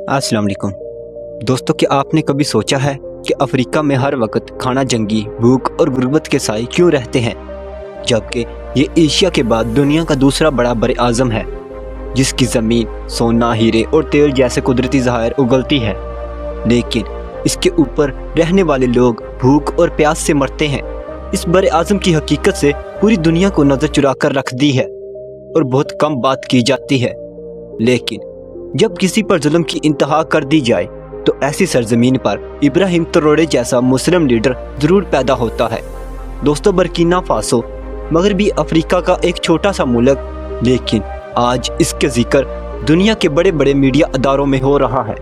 अस्सलाम वालेकुम। दोस्तों, क्या आपने कभी सोचा है कि अफ्रीका में हर वक्त खाना जंगी, भूख और गुर्बत के साए क्यों रहते हैं, जबकि ये एशिया के बाद दुनिया का दूसरा बड़ा बर आज़म है जिसकी ज़मीन सोना, हीरे और तेल जैसे कुदरती ज़खायर उगलती है, लेकिन इसके ऊपर रहने वाले लोग भूख और प्यास से मरते हैं। इस बर आज़म की हकीकत से पूरी दुनिया को नज़र चुरा कर रख दी है और बहुत कम बात की जाती है। लेकिन जब किसी पर जुल्म की इंतहा कर दी जाए तो ऐसी सरजमीन पर इब्राहिम ट्रोरे जैसा मुस्लिम लीडर ज़रूर पैदा होता है। दोस्तों, बर्किना फासो मगरबी अफ्रीका का एक छोटा सा मुल्क, लेकिन आज इसके जिक्र दुनिया के बड़े बड़े मीडिया अदारों में हो रहा है।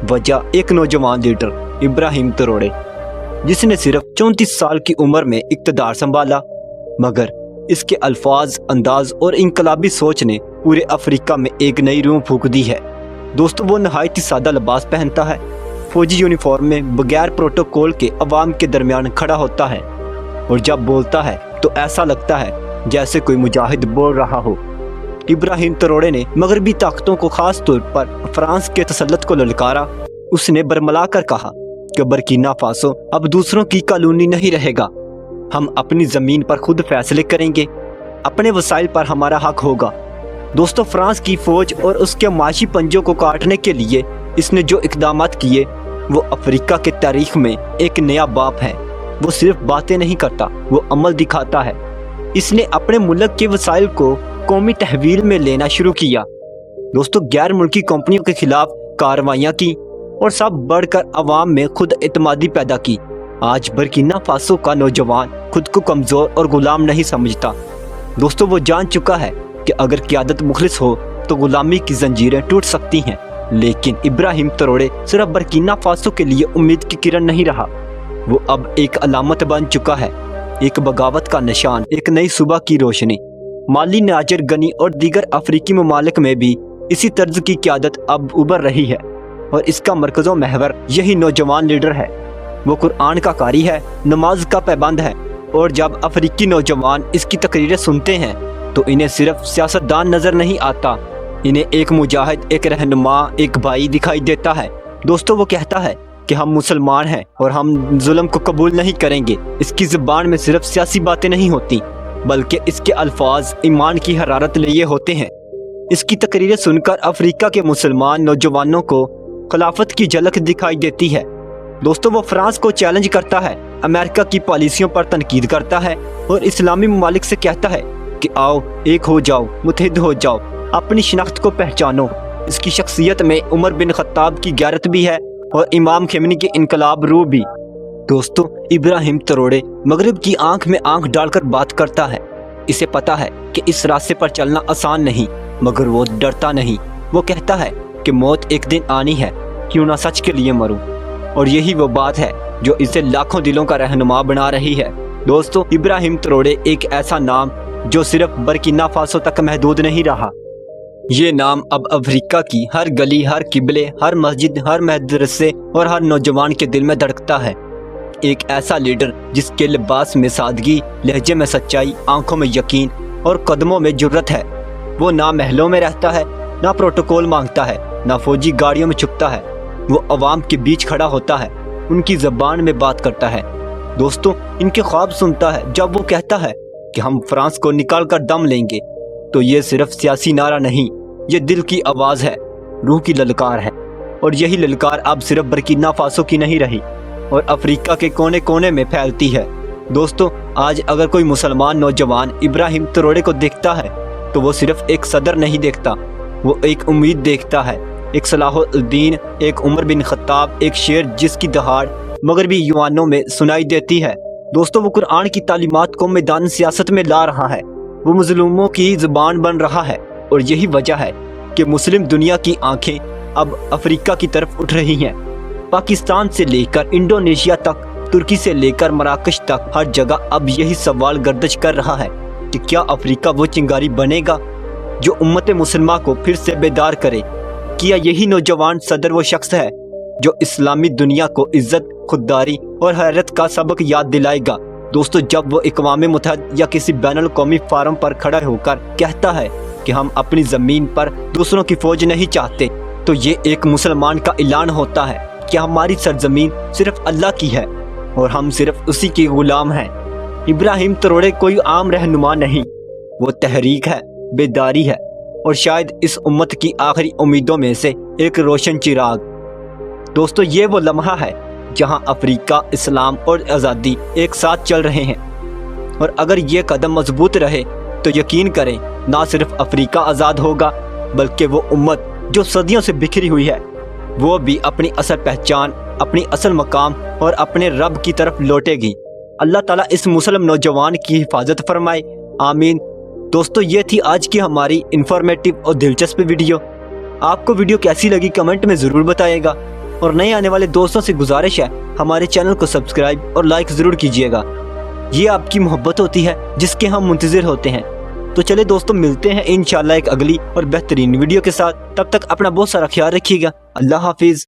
वजह एक नौजवान लीडर इब्राहिम ट्रोरे, जिसने सिर्फ 34 साल की उम्र में इक़्तिदार संभाला, मगर इसके अल्फाज, अंदाज और इनकलाबी सोच ने पूरे अफ्रीका में एक नई रूह फूंक दी है। दोस्तों, वो नहायत ही सादा लिबास पहनता है, फौजी यूनिफॉर्म में बगैर प्रोटोकॉल के अवाम के दरमियान खड़ा होता है और जब बोलता है तो ऐसा लगता है जैसे कोई मुजाहिद बोल रहा हो। इब्राहिम ट्रोरे ने मगरबी ताकतों को खास तौर पर फ्रांस के तसल्लुत को ललकारा। उसने बरमला कर कहा कि बर्किना फासो अब दूसरों की कॉलोनी नहीं रहेगा, हम अपनी ज़मीन पर खुद फैसले करेंगे, अपने वसाइल पर हमारा हक होगा। दोस्तों, फ्रांस की फ़ौज और उसके माशी पंजों को काटने के लिए इसने जो इक़दामात किए वो अफ्रीका के तारीख़ में एक नया बाप है। वो सिर्फ बातें नहीं करता, वो अमल दिखाता है। इसने अपने मुल्क के वसाइल को कौमी तहवील में लेना शुरू किया। दोस्तों, गैर मुल्की कंपनियों के खिलाफ कार्रवाइयाँ की और सब बढ़कर अवाम में खुद एतमादी पैदा की। आज बर्किना फासो का नौजवान खुद को कमज़ोर और गुलाम नहीं समझता। दोस्तों, वो जान चुका है कि अगर क़यादत मुखलिस हो तो गुलामी की जंजीरें टूट सकती हैं। लेकिन इब्राहिम ट्रोरे सिर्फ बर्किना फासो के लिए उम्मीद की किरण नहीं रहा, वो अब एक अलामत बन चुका है, एक बगावत का निशान, एक नई सुबह की रोशनी। माली, नाजर, गनी और दीगर अफ्रीकी ममालिक में भी इसी तर्ज की क़यादत अब उभर रही है और इसका मरकज़ो महवर यही नौजवान लीडर है। वो कुरान का कारी है, नमाज का पाबंद है और जब अफ्रीकी नौजवान इसकी तकरीरें सुनते हैं तो इन्हें सिर्फ सियासतदान नज़र नहीं आता, इन्हें एक मुजाहिद, एक रहनुमा, एक भाई दिखाई देता है। दोस्तों, वो कहता है कि हम मुसलमान हैं और हम जुल्म को कबूल नहीं करेंगे। इसकी ज़ुबान में सिर्फ सियासी बातें नहीं होती, बल्कि इसके अल्फाज ईमान की हरारत लिए होते हैं। इसकी तकरीरें सुनकर अफ्रीका के मुसलमान नौजवानों को खिलाफत की झलक दिखाई देती है। दोस्तों, वो फ्रांस को चैलेंज करता है, अमेरिका की पॉलिसियों पर तनकीद करता है और इस्लामी ममालिक से कहता है कि आओ एक हो जाओ, मुत्तहिद हो जाओ, अपनी शिनाख्त को पहचानो। इसकी शख्सियत में उमर बिन खत्ताब की गैरत भी है और इमाम ख़मेनी की इनकलाब रूह भी। दोस्तों, इब्राहिम ट्रोरे मगरिब की आंख में आंख डालकर बात करता है। इसे पता है कि इस रास्ते पर चलना आसान नहीं, मगर वो डरता नहीं। वो कहता है कि मौत एक दिन आनी है, क्यों ना सच के लिए मरूं। और यही वो बात है जो इसे लाखों दिलों का रहनुमा बना रही है। दोस्तों, इब्राहिम ट्रोरे एक ऐसा नाम जो सिर्फ बर्किना फासो तक महदूद नहीं रहा। ये नाम अब अफ्रीका की हर गली, हर किबले, हर मस्जिद, हर मदरसे और हर नौजवान के दिल में धड़कता है। एक ऐसा लीडर जिसके लिबास में सादगी, लहजे में सच्चाई, आंखों में यकीन और कदमों में जुर्रत है। वो ना महलों में रहता है, ना प्रोटोकॉल मांगता है, ना फौजी गाड़ियों में छुपता है। वो अवाम के बीच खड़ा होता है, उनकी ज़बान में बात करता है। दोस्तों, इनके ख्वाब सुनता है। जब वो कहता है कि हम फ्रांस को निकाल कर दम लेंगे, तो ये सिर्फ सियासी नारा नहीं, ये दिल की आवाज़ है, रूह की ललकार है। और यही ललकार अब सिर्फ बर्किना फासो की नहीं रही और अफ्रीका के कोने कोने में फैलती है। दोस्तों, आज अगर कोई मुसलमान नौजवान इब्राहिम ट्रोरे को देखता है तो वो सिर्फ एक सदर नहीं देखता, वो एक उम्मीद देखता है, एक सलाहुद्दीन, एक उमर बिन खत्ताब, एक शेर जिसकी दहाड़ मगरबी युवानों में सुनाई देती है। दोस्तों, वो कुरान की तालीमात को मैदान सियासत में ला रहा है, वो मजलूमों की ज़ुबान बन रहा है। और यही वजह है कि मुस्लिम दुनिया की आंखें अब अफ्रीका की तरफ उठ रही हैं। पाकिस्तान से लेकर इंडोनेशिया तक, तुर्की से लेकर मराकश तक, हर जगह अब यही सवाल गर्दिश कर रहा है कि क्या अफ्रीका वो चिंगारी बनेगा जो उम्मत मुसलमान को फिर से बेदार करे। क्या यही नौजवान सदर वो शख्स है जो इस्लामी दुनिया को इज्जत, खुददारी और हैरत का सबक याद दिलाएगा। दोस्तों, जब वो अक़वाम मुत्तहिदा या किसी बैनुल कौमी फारम पर खड़ा होकर कहता है कि हम अपनी ज़मीन पर दूसरों की फ़ौज नहीं चाहते, تو یہ ایک مسلمان کا اعلان ہوتا ہے کہ ہماری سرزمین صرف اللہ کی ہے اور ہم صرف اسی کے غلام ہیں۔ ابراہیم تروڑے کوئی عام رہنما نہیں، وہ تحریک ہے، بیداری ہے اور شاید اس امت کی آخری امیدوں میں سے ایک روشن چراغ۔ دوستو، یہ وہ لمحہ ہے جہاں افریقہ، اسلام اور آزادی ایک ساتھ چل رہے ہیں، اور اگر یہ قدم مضبوط رہے تو یقین کریں نہ صرف افریقہ آزاد ہوگا بلکہ وہ امت جو صدیوں سے بکھری ہوئی ہے وہ بھی اپنی اصل پہچان، اپنی اصل مقام اور اپنے رب کی طرف لوٹے گی۔ اللہ تعالیٰ اس مسلم نوجوان کی حفاظت فرمائے، آمین۔ دوستو، یہ تھی آج کی ہماری انفارمیٹو اور دلچسپ ویڈیو۔ آپ کو ویڈیو کیسی لگی کمنٹ میں ضرور بتائیے گا، اور نئے آنے والے دوستوں سے گزارش ہے ہمارے چینل کو سبسکرائب اور لائک ضرور کیجیے گا۔ یہ آپ کی محبت ہوتی ہے جس کے ہم منتظر ہوتے ہیں۔ تو چلے دوستوں، ملتے ہیں انشاءاللہ ایک اگلی اور بہترین ویڈیو کے ساتھ۔ تب تک اپنا بہت سارا خیال رکھیے گا۔ اللہ حافظ۔